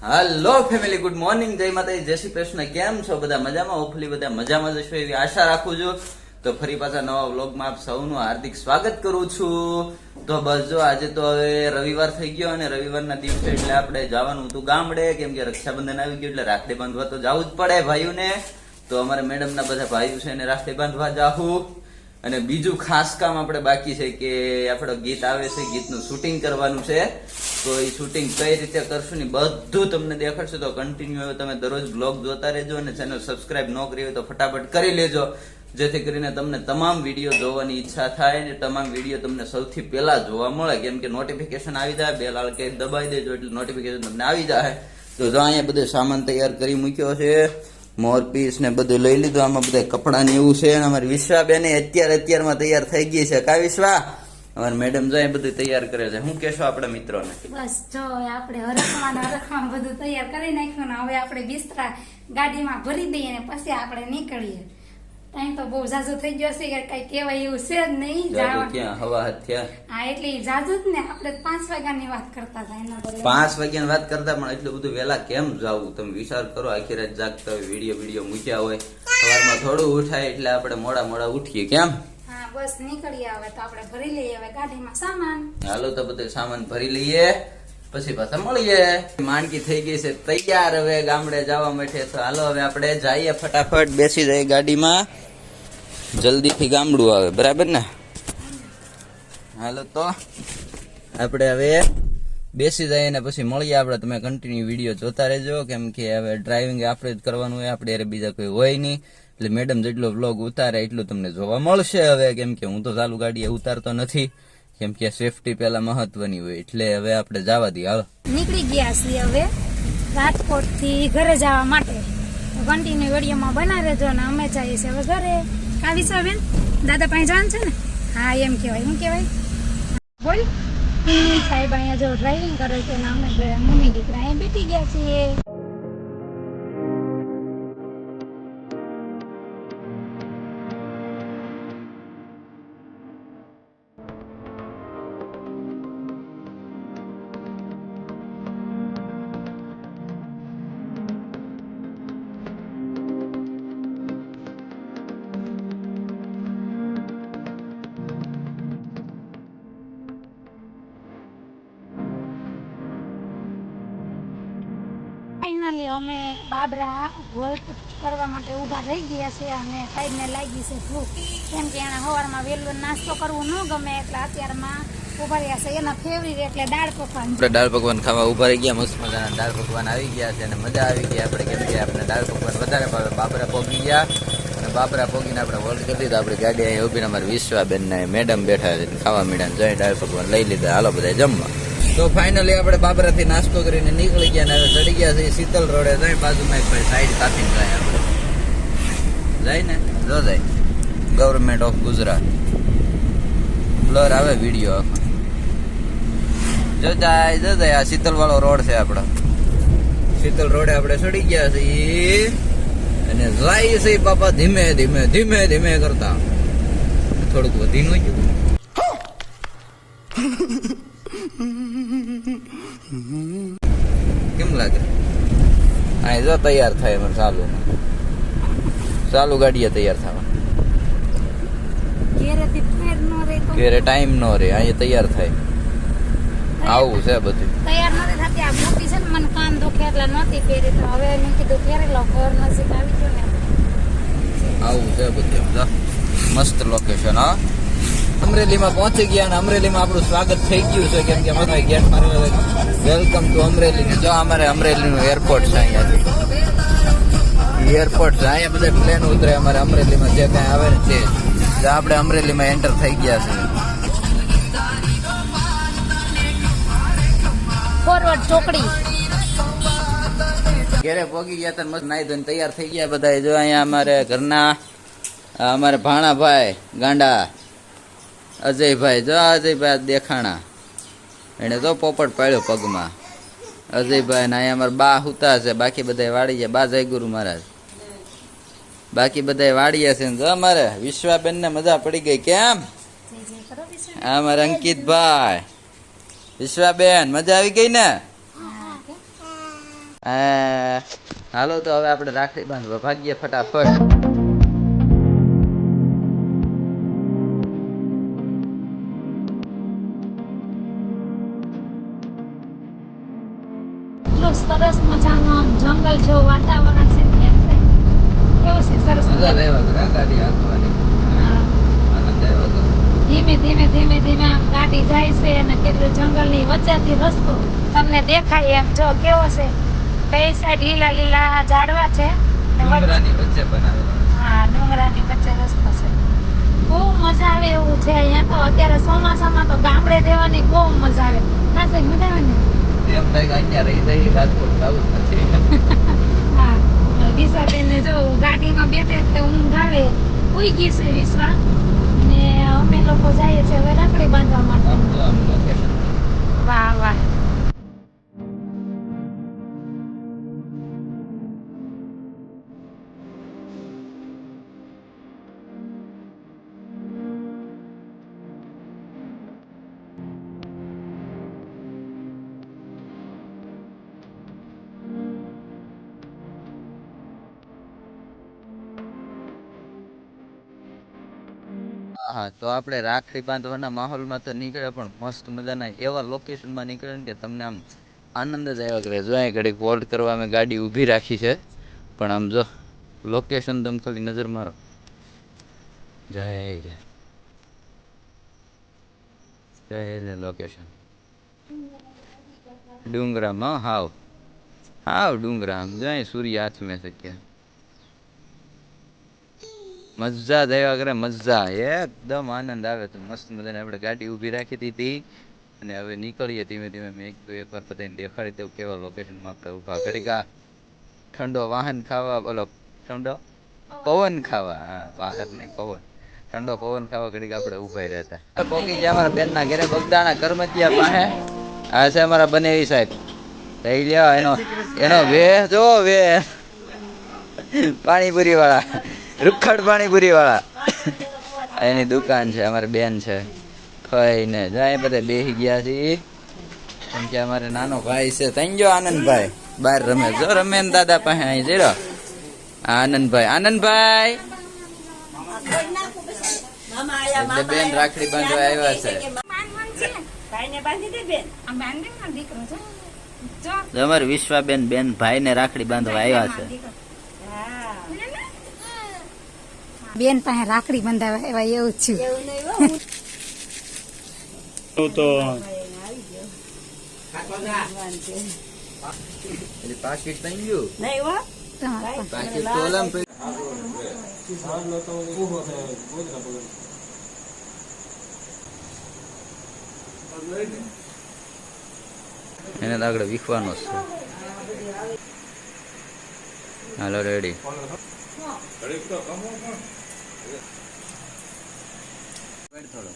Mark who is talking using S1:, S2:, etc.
S1: Hello family, good morning, જય માતાજી, જય શ્રી કૃષ્ણ. કેમ છો બધા? મજામાં? હોપફુલી બધા મજામાં જ હશો એવી આશા રાખું છું. તો ફરી પાછા નવા વ્લોગમાં આપ સૌનું હાર્દિક સ્વાગત કરું છું. તો બસ જો આજે તો હવે રવિવાર થઈ ગયો અને રવિવારના દિવસે એટલે આપણે જવાનું હતું ગામડે, કેમ કે રક્ષાબંધન આવી ગયું એટલે રાખડી બાંધવા તો જવું જ પડે ભાઈઓને. તો અમારા મેડમના બધા ભાઈઓ છે એને રાખડી બાંધવા જાહું. અને બીજું ખાસ કામ આપણે બાકી છે કે આપણો ગીત આવે છે, ગીતનું શૂટિંગ કરવાનું છે. તો એ શૂટિંગ કઈ રીતે કરશું ને બધું તમને દેખાડશે. તો કન્ટિન્યુ તમે દરરોજ બ્લોગ જોતા રહેજો અને ચેનલ સબસ્ક્રાઇબ ન કરી હોય તો ફટાફટ કરી લેજો, જેથી કરીને તમને તમામ વિડીયો જોવાની ઈચ્છા થાય ને તમામ વિડીયો તમને સૌથી પહેલા જોવા મળે. કેમ કે નોટિફિકેશન આવી જાય, બેલ આઇકન દબાવી દેજો એટલે નોટિફિકેશન તમને આવી જાય. તો જો અહીંયા બધો સામાન તૈયાર કરી મૂક્યો છે, મોરપીસ ને બધું લઈ લીધું. આમાં બધા કપડા ને એવું છે. અમારી વિશ્વાબેન અત્યારમાં તૈયાર થઈ ગઈ છે. કા વિશ્વા? અમારા મેડમ જાય બધું તૈયાર કરે છે. શું કેશો આપડા મિત્રોને?
S2: બસ જો આપણે હરખમાં બધું તૈયાર કરી નાખ્યું ને હવે આપણે બિસ્તરા ગાડીમાં ભરી દઈએ ને પછી આપણે નીકળીએ. ટાઈમ તો બહુ ઝાઝો થઈ ગયો છે કે કઈ કહેવાય એવું છે જ નહીં.
S1: ક્યાં હવા હાથ થયા?
S2: હા, એટલે ઝાઝુ જ ને. આપણે 5 વાગ્યાની વાત કરતા હતા એના બદલે
S1: 5 વાગ્યાની વાત કરતા, પણ એટલું બધું વહેલા કેમ જાવું? તમે વિચાર કરો, આખી રાત જાગતા હોય, વિડીયો મૂક્યા હોય, સવારમાં થોડું ઉઠાય એટલે આપણે મોડા ઉઠીએ. કેમ?
S2: હા, બસ નીકળીએ. હવે તો આપણે ભરી લઈએ હવે ગાડીમાં સામાન.
S1: હાલો તો બધું સામાન ભરી લઈએ, પછી પાછા મળીએ. માંડકી થઈ ગઈ છે તૈયાર હવે ગામડે જવા માટે. તો હાલો હવે આપણે જઈએ, ફટાફટ બેસી જઈએ ગાડીમાં, જલ્દીથી ગામડું આવે. બરાબર ને? હાલો તો આપણે હવે બેસી જઈએ ને પછી મળીએ આપણે. તમે કન્ટિન્યુ વિડીયો જોતા રહેજો, કેમ કે હવે ડ્રાઇવિંગ આપણે જ કરવાનું હોય, આપણે બીજા કોઈ હોય નહીં. એટલે મેડમ જેટલો વ્લોગ ઉતારે એટલું તમને જોવા મળશે હવે. કેમ કે હું તો ચાલુ ગાડીએ ઉતારતો નથી, કેમ કે સેફટી પેલા મહત્વની હોય. એટલે હવે આપણે જવા દઈએ. હાલો
S2: નીકળી ગયા છીએ હવે રાજકોટ થી ઘરે જવા માટે. કન્ટિન્યુ વિડીયોમાં બના રહેજો ને અમે જઈએ છીએ હવે ઘરે. કા વિશ્વાબેન? દાદા પાસે જવાનું છે ને? હા, એમ કહેવાય. શું કહેવાય? બોલ. સાહેબ અહીંયા જો ડ્રાઇવિંગ કરે છે ને અમે મમ્મી દીકરા અહીંયા બેઠી ગયા છીએ. ફાઇનલી અમે બાબરા વર્ક કરવા માટે ઊભા રહી ગયા છે અને સાહેબને લાગી છે ભૂખ. કેમ કે એને સવારમાં વહેલો નાસ્તો કરવું ન ગમે એટલે અત્યારમાં ઊભા રહ્યા છે. એના ફેવરિટ એટલે દાળ પકવાન.
S1: આપણે દાળ પકવાન ખાવા ઊભા રહી ગયા. મસ્ત મજાના દાળ પકવાન આવી ગયા છે અને મજા આવી ગઈ આપણે, કેમ કે આપણે દાળ પકવાન વધારે ભાવે. બાબરા પોગી ગયા અને બાબરા પોગીને આપણે હોલ્ડ કરી દીધા. આપણી ગાડી અહીં ઉભીને અમારી વિશ્વાબેન ને મેડમ બેઠા છે, ખાવા મીડા જઈ દાળ પકવાન લઈ લીધા. હાલો બધા જમવા. તો ફાઇનલી આપણે બાબરાથી નાસ્તો કરીને નીકળી ગયા ને હવે ચડી ગયા છે શીતલ રોડે. જાય બાજુમાં એક ભાઈ સાઈડ કાપીને જાય આપણે જાય ને જો જાય ગવર્મેન્ટ ઓફ ગુજરાત બ્લર આવે વિડીયો આખો. જો જાય આ શીતલ વાળો રોડ છે આપણો. શીતલ રોડે આપણે ચડી ગયા છીએ અને જાય છે બાપા ધીમે ધીમે કરતા. થોડુંક વધી ન ગયું. કેમ લાગે? હા, જો તૈયાર થાય મને ચાલુ ગાડીએ તૈયાર થવા. ઘેરે ટાઈમ નો રે, અહીંયા તૈયાર થાય. આવું છે બધું.
S2: તૈયાર નથી થતી. આ મોટી છે ને, મને કાન દુખે એટલે નહોતી પહેરી. તો હવે મેં કીધું પહેરી લો, ઘર નજીક આવી ગયો ને.
S1: આવું છે બધું. મસ્ત લોકેશન. હા, અમરેલીમાં પહોંચી ગયા અને અમરેલીમાં આપણું સ્વાગત થઈ ગયું છે. કેમ કે મને ગેટ મારેલો વેલકમ ટુ અમરેલી. જો અમારે અમરેલીનું એરપોર્ટ છે. અહીંયા એરપોર્ટ છે. અહીંયા બધા પ્લેન ઉતરે અમારે અમરેલીમાં જે કાંઈ આવે ને તે. આપણે અમરેલીમાં એન્ટર થઈ ગયા છે.
S2: ફોરવર્ડ ચોકડી
S1: ઘેરે પહોંચી ગયા હતા, મસ્ત નાઈ ધોઈને તૈયાર થઈ ગયા બધા. જો અહીંયા અમારે ઘરના અમારે ભાણાભાઈ ગાંડા અજયભાઈ, જો અજયભાઈ દેખાણા, એને તો પોપટ પાડ્યો પગમાં. અજયભાઈ ને અહીંયા અમારા બા હુતા છે. બાકી બધા વાળી ગયા. બા જય ગુરુ મહારાજ. બાકી બધા વાળીએ છે. જો અમારે વિશ્વાબેન ને મજા પડી ગઈ. કેમ? અમારે અંકિતભાઈ, વિશ્વાબેન મજા આવી ગઈ ને? હાલો તો હવે આપણે રાખડી બાંધવા ભાગીએ ફટાફટ.
S2: એટલું સરસ મજાનું આમ જંગલ જેવું વાતાવરણ છે કેવું છે સરસ
S1: મજા
S2: મજાનું.
S1: લેવા ઘણા ગાડી હાંકવાની
S2: હા.
S1: આનંદ આવ્યો હતો.
S2: ધીમે ધીમે ધીમે ધીમે આમ ગાડી જાય છે અને કેટલું જંગલની વચ્ચેથી રસ્તો તમને દેખાય એમ જો કેવો છે. બે સાઈડ લીલા લીલા ઝાડવા છે.
S1: ડુંગરાની વચ્ચે બનાવેલો.
S2: હા, ડુંગરાની વચ્ચે રસ્તો છે. બહુ મજા આવે એવું છે અહીંયા તો. અત્યારે ચોમાસામાં તો ગામડે રહેવાની બહુ મજા આવે. ના સાહેબ, મજા આવે ને?
S1: એમ થાય કે અહીંયા રહી જઈએ, રાજકોટ જવું જ નથી.
S2: હા, વિશ્વાબેનને જો ગાડીમાં બેઠે એટલે ઊંઘ આવે. ઉઈ ગઈ છે વિશ્વા ને અમે લોકો જઈએ છીએ હવે રાખડી બાંધવા માટે.
S1: આમ તો આમ લોકેશન
S2: વાહ વાહ.
S1: હા, તો આપણે રાખડી બાંધવાના માહોલમાં તો નીકળ્યા, પણ મસ્ત મજાના એવા લોકેશનમાં નીકળે ને કે તમને આમ આનંદ જ આવ્યા કરે. જો અહીં ઘડીક હોલ્ડ કરવા અમે ગાડી ઊભી રાખી છે, પણ આમ જો લોકેશન તમે ખાલી નજર મારો. જય જય જય લોકેશન ડુંગરામાં હાવ હાવ ડુંગરા આમ જાય સૂર્ય હાથમે છે ક્યાં મજા જ આવ્યા કરે. મજા એકદમ આનંદ આવે. તો મસ્ત મજાને આપણે ગાડી ઊભી રાખી દીધી અને હવે નીકળીએ ધીમે ધીમે. મેં એકવાર બધાને દેખાડી દઉં કેવા લોકેશનમાં આપણે ઊભા. ઘડીક આ ઠંડો વાહન ખાવા, બોલો ઠંડો પવન ખાવા. હા, વાહન નહીં પવન. ઠંડો પવન ખાવા ઘડીક આપણે ઊભા રહેતા. પોકી ગયા અમારા બેનના ઘરે બગદાણા કરમતિયા પાસે. આ છે અમારા બનેવી સાહેબ. લઈ લ્યો એનો એનો વેહ જો વેહ પાણીપુરી વાળા, રૂખડ પાણીપુરી વાળા. એની દુકાન છે. અમારી બેન છે ખાઈને જાય. બધા બેસી ગયા છે કેમ કે અમારે નાનો ભાઈ છે. થઈ ગયો આનંદભાઈ બહાર રમે. જો રમે ને દાદા પાસે અહીં જઈ આનંદભાઈ. આનંદભાઈ એટલે બેન રાખડી બાંધવા આવ્યા છે. અમારે વિશ્વાબેન બેન ભાઈ ને રાખડી બાંધવા આવ્યા છે.
S2: બેન પાસે રાખડી બંધાવા એવા એવું છું.
S1: પાકીટ થઈ ગયું.
S2: તમારા
S1: પાકીટ તો ઓલામ એને તો આગળ વીખવાનો છે. હાલો રેડી. થોડો